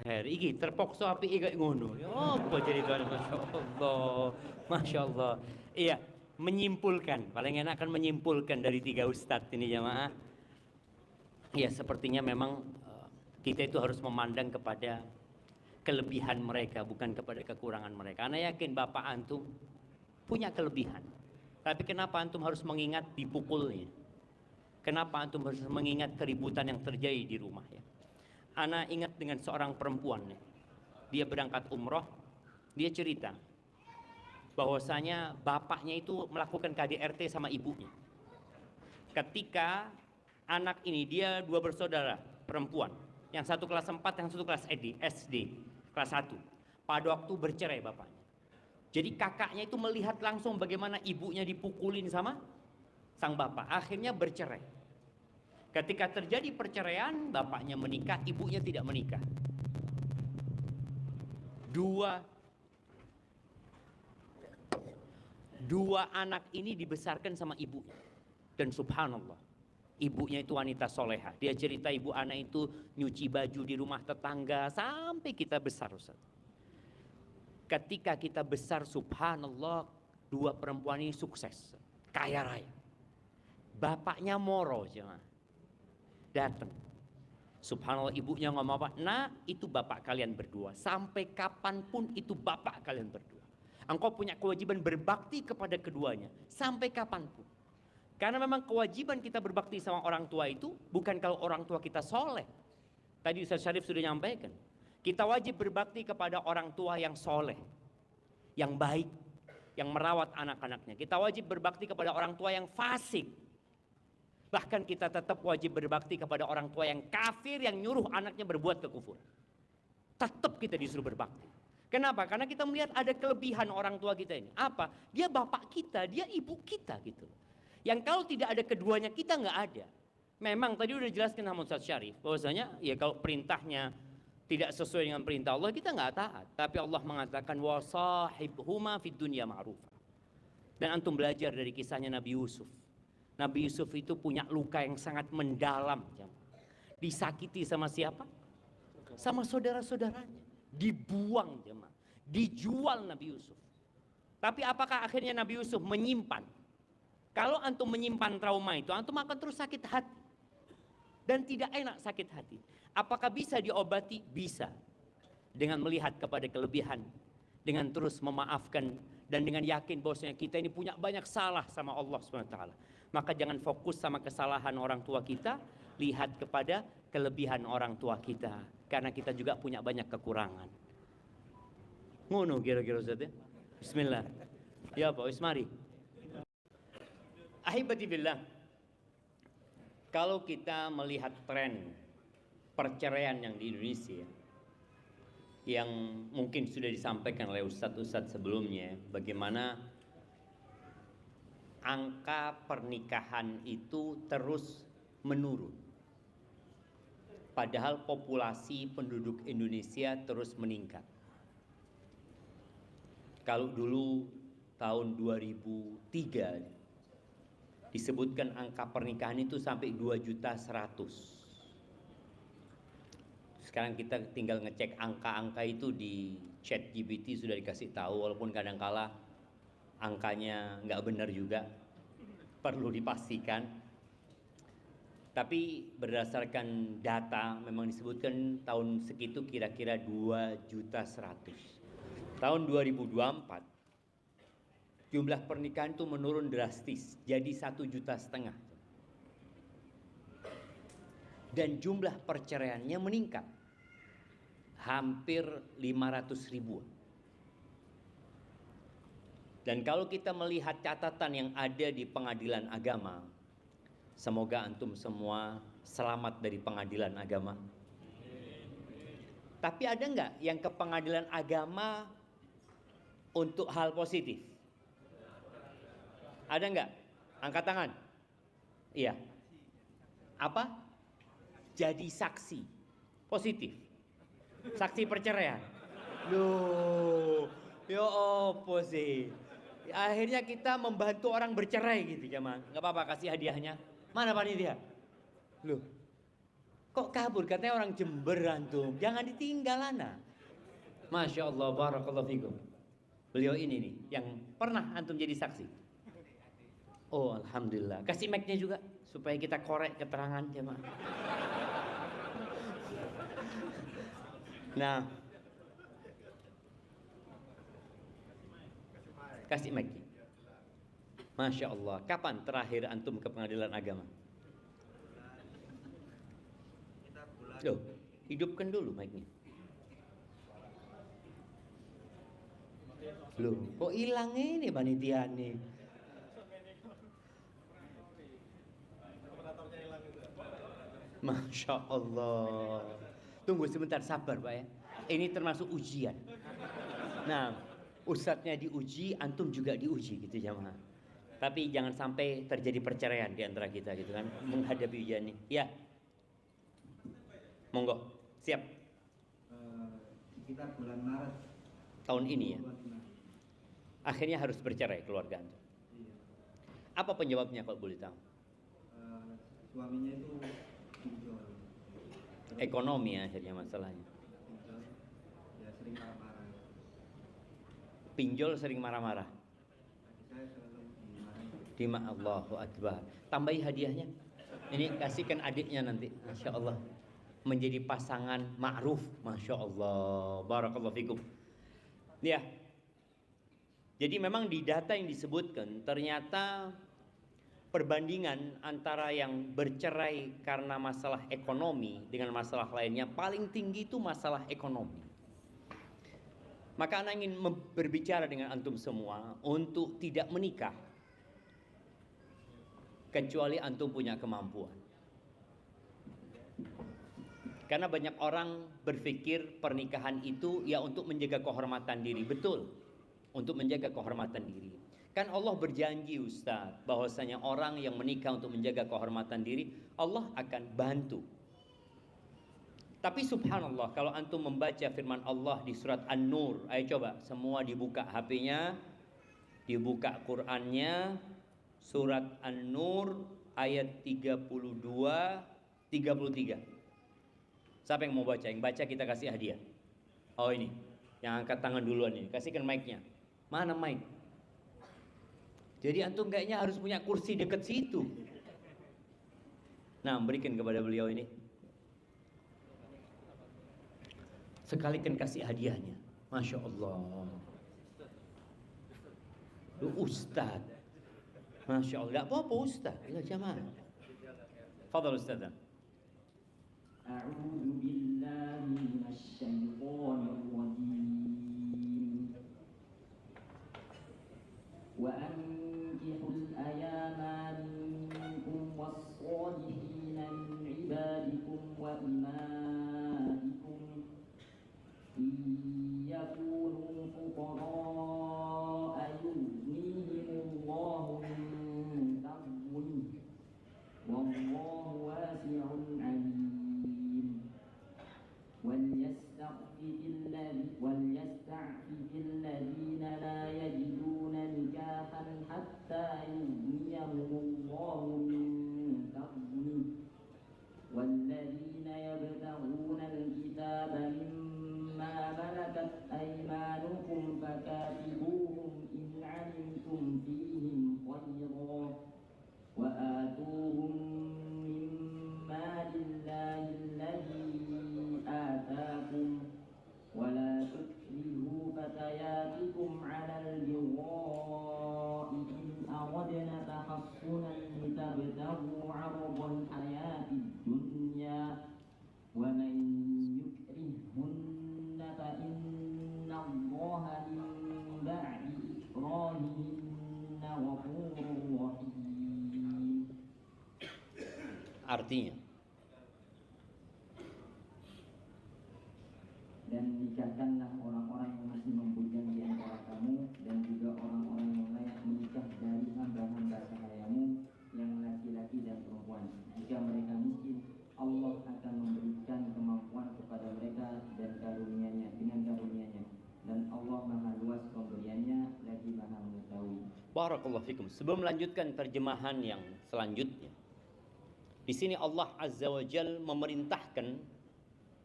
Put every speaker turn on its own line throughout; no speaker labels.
Iki terpaksa api kayak ngono. Ya apa ceritanya, masya Allah, masya Allah. Iya, menyimpulkan, paling enak kan menyimpulkan dari tiga ustadz ini jamaah. Ya sepertinya memang kita itu harus memandang kepada kelebihan mereka, bukan kepada kekurangan mereka. Ana yakin bapak antum punya kelebihan, tapi kenapa antum harus mengingat dipukulnya? Kenapa antum harus mengingat keributan yang terjadi di rumah ya? Ana ingat dengan seorang perempuan ya. Dia berangkat umroh, dia cerita bahwasanya bapaknya itu melakukan KDRT sama ibunya. Ketika anak ini, dia dua bersaudara perempuan, yang satu kelas 4, yang satu kelas SD kelas 1. Pada waktu bercerai bapaknya. Jadi kakaknya itu melihat langsung bagaimana ibunya dipukulin sama sang bapak. Akhirnya bercerai. Ketika terjadi perceraian, bapaknya menikah, ibunya tidak menikah. Dua anak ini dibesarkan sama ibunya. Dan subhanallah, ibunya itu wanita soleha. Dia cerita ibu anak itu nyuci baju di rumah tetangga sampai kita besar, Ustaz. Ketika kita besar, subhanallah, dua perempuan ini sukses, kaya raya. Bapaknya moro, jemaah, datang. Subhanallah, ibunya ngomong apa? Nah, itu bapak kalian berdua. Sampai kapanpun itu bapak kalian berdua. Engkau punya kewajiban berbakti kepada keduanya. Sampai kapanpun. Karena memang kewajiban kita berbakti sama orang tua itu bukan kalau orang tua kita soleh. Tadi Ustaz Syarif sudah nyampaikan. Kita wajib berbakti kepada orang tua yang soleh, yang baik, yang merawat anak-anaknya. Kita wajib berbakti kepada orang tua yang fasik. Bahkan kita tetap wajib berbakti kepada orang tua yang kafir, yang nyuruh anaknya berbuat kekufuran. Tetap kita disuruh berbakti. Kenapa? Karena kita melihat ada kelebihan orang tua kita ini. Apa? Dia bapak kita, dia ibu kita gitu. Yang kalau tidak ada keduanya kita nggak ada. Memang tadi udah jelaskan sama Ustaz Syarif bahwasanya ya kalau perintahnya tidak sesuai dengan perintah Allah kita nggak taat. Tapi Allah mengatakan wasahibhuma fid dunya ma'rufa. Dan antum belajar dari kisahnya Nabi Yusuf. Nabi Yusuf itu punya luka yang sangat mendalam. Disakiti sama siapa? Sama saudara-saudaranya. Dibuang jemaah. Dijual Nabi Yusuf. Tapi apakah akhirnya Nabi Yusuf menyimpan? Kalau antum menyimpan trauma itu, antum akan terus sakit hati. Dan tidak enak sakit hati. Apakah bisa diobati? Bisa. Dengan melihat kepada kelebihan. Dengan terus memaafkan. Dan dengan yakin bahwasanya kita ini punya banyak salah sama Allah SWT. Maka jangan fokus sama kesalahan orang tua kita. Lihat kepada kelebihan orang tua kita. Karena kita juga punya banyak kekurangan. Ngono kira-kira Ustaz ya. Bismillah. Ya Pak Ismari. Ahibati billah, kalau kita melihat tren perceraian yang di Indonesia, yang mungkin sudah disampaikan oleh ustadz-ustadz sebelumnya, bagaimana angka pernikahan itu terus menurun. Padahal populasi penduduk Indonesia terus meningkat. Kalau dulu tahun 2003 disebutkan angka pernikahan itu sampai 2.100.000. Sekarang kita tinggal ngecek angka-angka itu di ChatGPT sudah dikasih tahu, walaupun kadangkala angkanya nggak benar juga, perlu dipastikan. Tapi berdasarkan data memang disebutkan tahun segitu kira-kira 2.100.000. Tahun 2024 jumlah pernikahan itu menurun drastis, jadi 1,5 juta. Dan jumlah perceraiannya meningkat, hampir 500.000. Dan kalau kita melihat catatan yang ada di pengadilan agama, semoga antum semua selamat dari pengadilan agama. Tapi ada nggak yang ke pengadilan agama untuk hal positif? Ada nggak? Angkat tangan. Iya. Apa? Jadi saksi. Positif. Saksi perceraian. Loh, ya apa sih? Akhirnya kita membantu orang bercerai gitu, jemaah. Nggak apa-apa, kasih hadiahnya. Mana panitia? Loh, Kok kabur? Katanya orang Jember antum. Jangan ditinggal anak. Masya Allah, barakallahu fikum. Beliau ini nih yang pernah antum jadi saksi. Oh alhamdulillah. Kasih mic-nya juga supaya kita korek keterangan jemaah. Nah, kasih mic. Masya Allah. Kapan terakhir antum ke pengadilan agama? Loh, hidupkan dulu mic-nya. Loh, kok hilang ini panitia nih? Masya Allah. Tunggu sebentar, sabar Pak ya. Ini termasuk ujian. Nah, ustadznya diuji, antum juga diuji gitu jamaah. Tapi jangan sampai terjadi perceraian di antara kita gitu kan, menghadapi ujian ini. Ya. Monggo, siap.
Sekitar bulan Maret
tahun ini ya. Akhirnya harus bercerai keluarga antum.
Iya.
Apa penyebabnya kalau boleh tahu?
Suaminya itu pinjol.
Ekonomi ya akhirnya masalahnya.
Pinjol, ya sering marah-marah.
Pinjol sering marah-marah.
Saya selalu dimarahin.
Allahu Akbar. Tambahi hadiahnya. Ini kasihkan adiknya nanti. Masya Allah. Menjadi pasangan ma'ruf. Masya Allah. Barakallahu fikum. Ya. Jadi memang di data yang disebutkan ternyata perbandingan antara yang bercerai karena masalah ekonomi dengan masalah lainnya paling tinggi itu masalah ekonomi. Maka anak ingin berbicara dengan antum semua untuk tidak menikah kecuali antum punya kemampuan. Karena banyak orang berpikir pernikahan itu ya untuk menjaga kehormatan diri. Betul, untuk menjaga kehormatan diri. Kan Allah berjanji Ustaz bahwasanya orang yang menikah untuk menjaga kehormatan diri Allah akan bantu. Tapi subhanallah kalau antum membaca firman Allah di surat An-Nur, ayo coba semua dibuka HP-nya, dibuka Qur'annya, surat An-Nur ayat 32 33. Siapa yang mau baca? Yang baca kita kasih hadiah. Oh ini, yang angkat tangan duluan ini, kasihkan mic-nya. Mana mic? Jadi antum kayaknya harus punya kursi dekat situ. Nah, berikan kepada beliau ini. Sekalikan kasih hadiahnya. Masya Allah. Lu Ustaz. Masya Allah. Gak apa-apa Ustaz. Ya jamaah. Fadal Ustaz.
أعوذ بالله من الشيطان الرجيم وأنكحوا الأيام منكم والصالحين من عبادكم وإمائكم إن يكونوا فقراء يغنيهم الله من فضله والله واسع عليم وليستعفف الذين لا يجدون نكاحا حتى يغنيهم الله من فضله والذين يبتغون الكتاب مما ملكت أيمانكم فكاتبوهم إن علمتم فيهم خيرا وآتوهم من مال الله الذي آتاكم ولا تكرهوا فتياتكم على البغاء إن أردنا تحصنا لتبتغوا عرض الحياة الدنيا ومن يكرهن فإن الله من بعد إكراههن غفور رحيم.
Artinya
dan nikahkanlah orang-orang yang masih membujang di antara kamu dan juga orang-orang yang layak menikah dari hamba-hamba sahayamu yang laki-laki dan perempuan. Jika mereka miskin, Allah akan memberikan kemampuan kepada mereka dan karunia-Nya dengan karunia-Nya. Dan Allah Maha luas pemberiannya lagi Maha mengetahui.
Barakallahu fikum. Sebelum melanjutkan terjemahan yang selanjutnya, Di sini Allah Azza wa Jal memerintahkan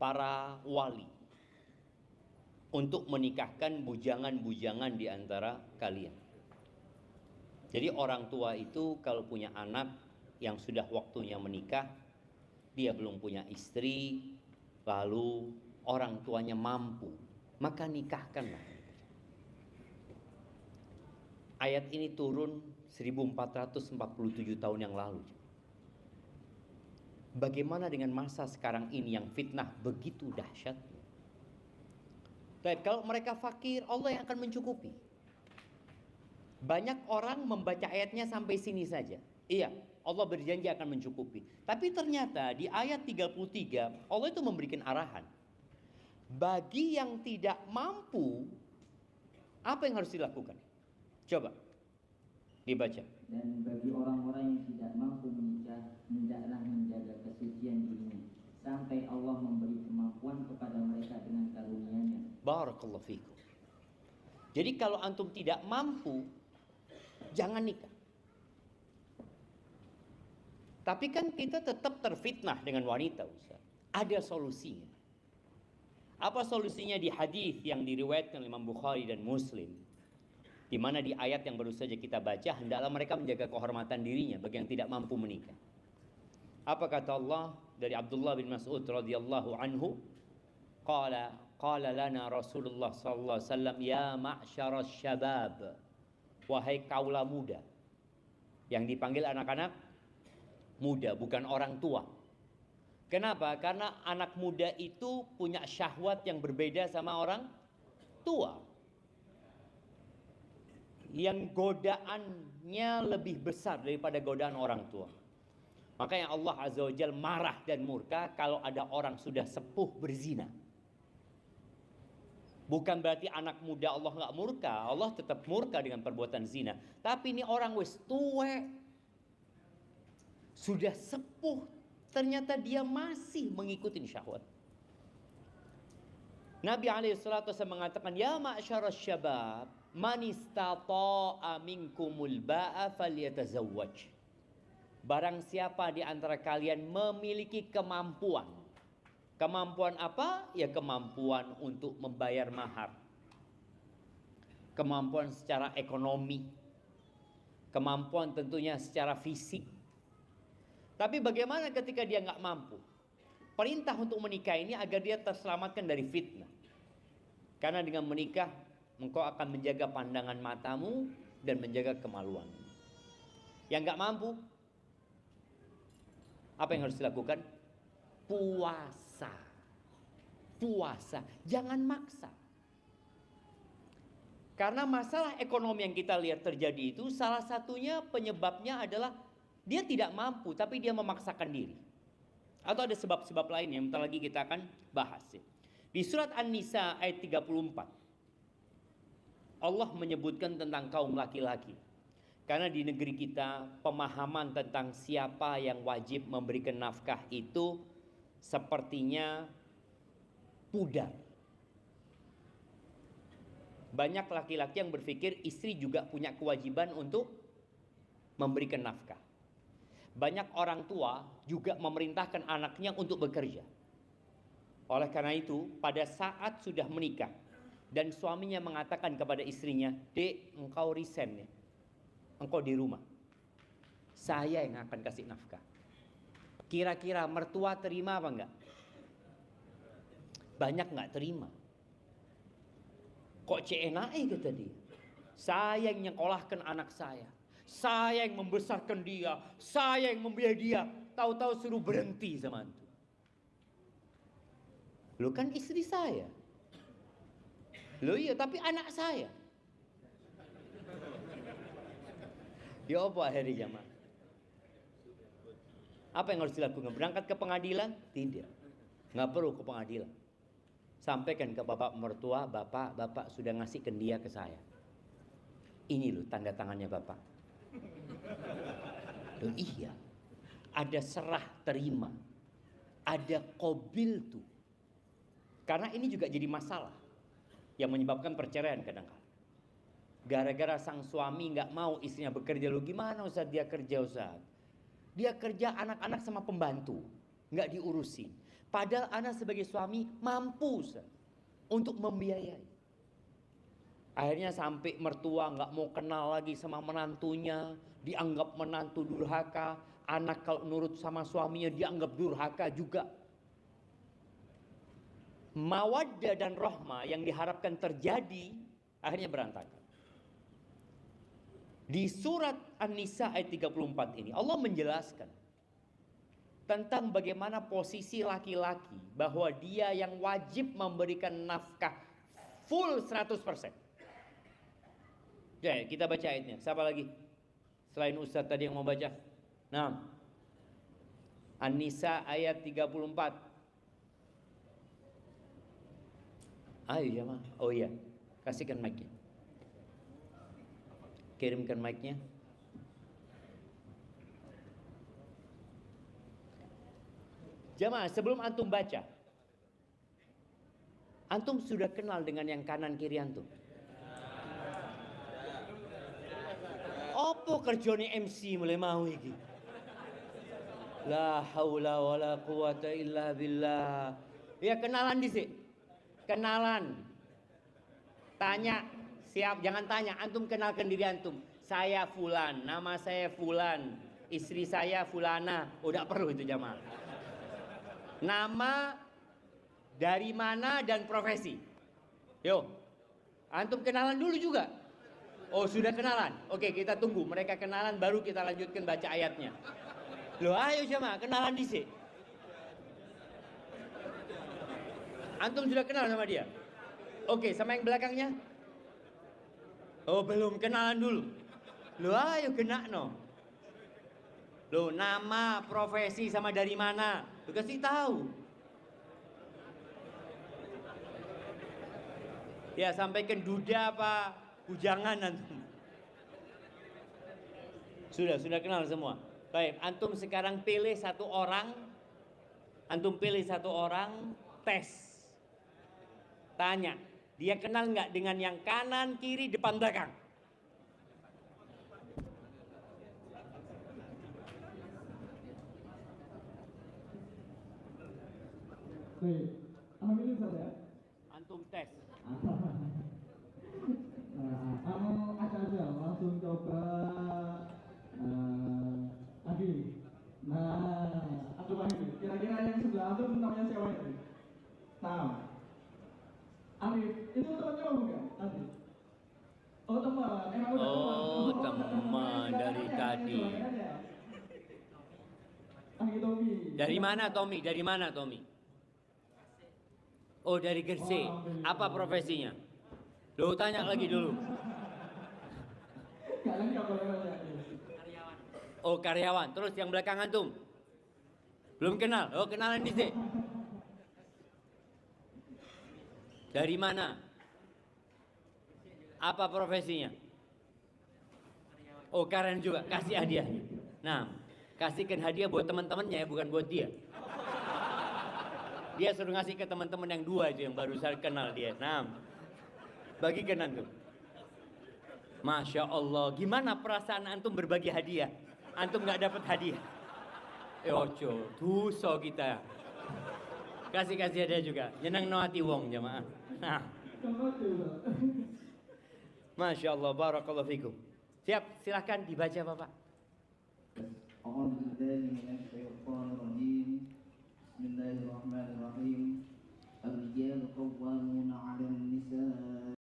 para wali untuk menikahkan bujangan-bujangan di antara kalian. Jadi orang tua itu kalau punya anak yang sudah waktunya menikah, dia belum punya istri, lalu orang tuanya mampu, maka nikahkanlah. Ayat ini turun 1447 tahun yang lalu. Bagaimana dengan masa sekarang ini yang fitnah begitu dahsyat? Tapi kalau mereka fakir, Allah yang akan mencukupi. Banyak orang membaca ayatnya sampai sini saja. Iya, Allah berjanji akan mencukupi. Tapi ternyata di ayat 33, Allah itu memberikan arahan. Bagi yang tidak mampu, apa yang harus dilakukan? Coba dibaca.
Dan bagi orang-orang yang tidak mampu menikah, hendaklah menjaga kesucian dirinya sampai Allah memberi kemampuan kepada mereka dengan karunia-Nya.
Barakallahu fikum. Jadi kalau antum tidak mampu, jangan nikah. Tapi kan kita tetap terfitnah dengan wanita, Ustaz. Ada solusinya. Apa solusinya di hadis yang diriwayatkan oleh Imam Bukhari dan Muslim? Di mana di ayat yang baru saja kita baca, hendaklah mereka menjaga kehormatan dirinya bagi yang tidak mampu menikah. Apa kata Allah dari Abdullah bin Mas'ud radhiyallahu anhu? Qala lana Rasulullah sallallahu alaihi wasallam, ya ma'syaras syabab, wahai kaula muda. Yang dipanggil anak-anak muda, bukan orang tua. Kenapa? Karena anak muda itu punya syahwat yang berbeda sama orang tua. Yang godaannya lebih besar daripada godaan orang tua. Makanya Allah Azza wa Jalla marah dan murka kalau ada orang sudah sepuh berzina. Bukan berarti anak muda Allah nggak murka, Allah tetap murka dengan perbuatan zina. Tapi ini orang wis tuwe, sudah sepuh, ternyata dia masih mengikuti syahwat. Nabi SAW mengatakan, ya ma'syaras syabab, man istata'a minkumul ba'a falyatazawwaj. Barang siapa di antara kalian memiliki kemampuan. Kemampuan apa? Ya kemampuan untuk membayar mahar. Kemampuan secara ekonomi. Kemampuan tentunya secara fisik. Tapi bagaimana ketika dia nggak mampu? Perintah untuk menikah ini agar dia terselamatkan dari fitnah. Karena dengan menikah, engkau akan menjaga pandangan matamu dan menjaga kemaluan. Yang nggak mampu, apa yang harus dilakukan? Puasa. Puasa, jangan maksa. Karena masalah ekonomi yang kita lihat terjadi itu salah satunya penyebabnya adalah dia tidak mampu tapi dia memaksakan diri. Atau ada sebab-sebab lain yang bentar lagi kita akan bahas. Di surat An-Nisa ayat 34. Allah menyebutkan tentang kaum laki-laki. Karena di negeri kita pemahaman tentang siapa yang wajib memberikan nafkah itu sepertinya pudar. Banyak laki-laki yang berpikir istri juga punya kewajiban untuk memberikan nafkah. Banyak orang tua juga memerintahkan anaknya untuk bekerja. Oleh karena itu, pada saat sudah menikah dan suaminya mengatakan kepada istrinya, "Dek, engkau resign ya. Engkau di rumah. Saya yang akan kasih nafkah." Kira-kira mertua terima apa enggak? Banyak enggak terima. Kok CNAE kata dia. Saya yang nyekolahkan anak saya. Saya yang membesarkan dia. Saya yang membiayai dia. Tahu-tahu suruh berhenti sama itu. Lo kan istri saya. Lo iya, tapi anak saya. Ya apa akhirnya jamaah? Apa yang harus dilakukan? Berangkat ke pengadilan? Tidak. Nggak perlu ke pengadilan. Sampaikan ke bapak mertua, bapak sudah ngasihkan dia ke saya. Ini loh tanda tangannya bapak. Loh iya. Ada serah terima. Ada qabil tuh. Karena ini juga jadi masalah yang menyebabkan perceraian kadang-kadang. Gara-gara sang suami nggak mau istrinya bekerja, lo gimana Ustaz dia kerja Ustaz? Dia kerja anak-anak sama pembantu, nggak diurusin. Padahal anak sebagai suami mampu Ustaz, untuk membiayai. Akhirnya sampai mertua nggak mau kenal lagi sama menantunya, dianggap menantu durhaka. Anak kalau nurut sama suaminya dianggap durhaka juga. Mawaddah dan rahmah yang diharapkan terjadi akhirnya berantakan. Di surat An-Nisa ayat 34 ini Allah menjelaskan tentang bagaimana posisi laki-laki, bahwa dia yang wajib memberikan nafkah full 100%. Ya, kita baca ayatnya. Siapa lagi? Selain Ustaz tadi yang mau baca. Nah, An-Nisa ayat 34. Ayo ya mah. Oh iya, kasihkan mic-nya. Kirimkan mic-nya. Jamaah, sebelum antum baca, antum sudah kenal dengan yang kanan kiri antum? Apa kerjanya MC mulai mau iki? La haula wala quwata illa billah. Ya kenalan dhisik. Kenalan. Tanya, siap, jangan tanya, antum kenalkan diri antum. Saya fulan, nama saya fulan, istri saya fulana. Udah perlu itu jamaah. Nama, dari mana, dan profesi. Yo, antum kenalan dulu juga. Oh sudah kenalan. Oke, kita tunggu mereka kenalan baru kita lanjutkan baca ayatnya. Loh ayo jemaah, kenalan dhisik. Antum sudah kenal sama dia? Oke, sama yang belakangnya? Oh belum, kenalan dulu. Loh ayo kena no. Loh nama, profesi, sama dari mana? Lu kasih tahu. Ya sampaikan duda apa bujangan antum. Sudah kenal semua. Baik, antum sekarang pilih satu orang. Antum pilih satu orang, tes. Tanya, dia kenal nggak dengan yang kanan, kiri, depan, belakang?
Baik, alhamdulillah Ustaz ya.
Antum tes.
Kamu aja langsung coba Adi. Nah, aku panggil. Kira-kira yang sebelah antum namanya siapa itu? Tahu. Arif, itu temannya kamu enggak? Tadi. Oh teman, emang udah teman.
Oh teman dari tadi.
Panggil Tommy.
Dari mana Tommy? Dari mana Tommy? Oh dari Gresik. Apa profesinya? Loh tanya lagi dulu.
Kalian nggak boleh banyak.
Oh karyawan. Terus yang belakang antum? Belum kenal? Oh kenalan dhisik. Dari mana? Apa profesinya? Oh karen juga. Kasih hadiah. Nah, kasihkan hadiah buat teman-temannya ya, bukan buat dia. Dia suruh ngasih ke teman-teman yang dua itu yang baru saya kenal dia. Nah, bagikan antum. Masya Allah, gimana perasaan antum berbagi hadiah? Antum nggak dapat hadiah. Ojo, dosa kita. Kasih hadiah juga. Nyenang no hati wong jamaah. Nah. Masya Allah, barakallahu fikum. Siap, silahkan dibaca Bapak.
Bismillahirrahmanirrahim. Ar-rijalu qawwamuna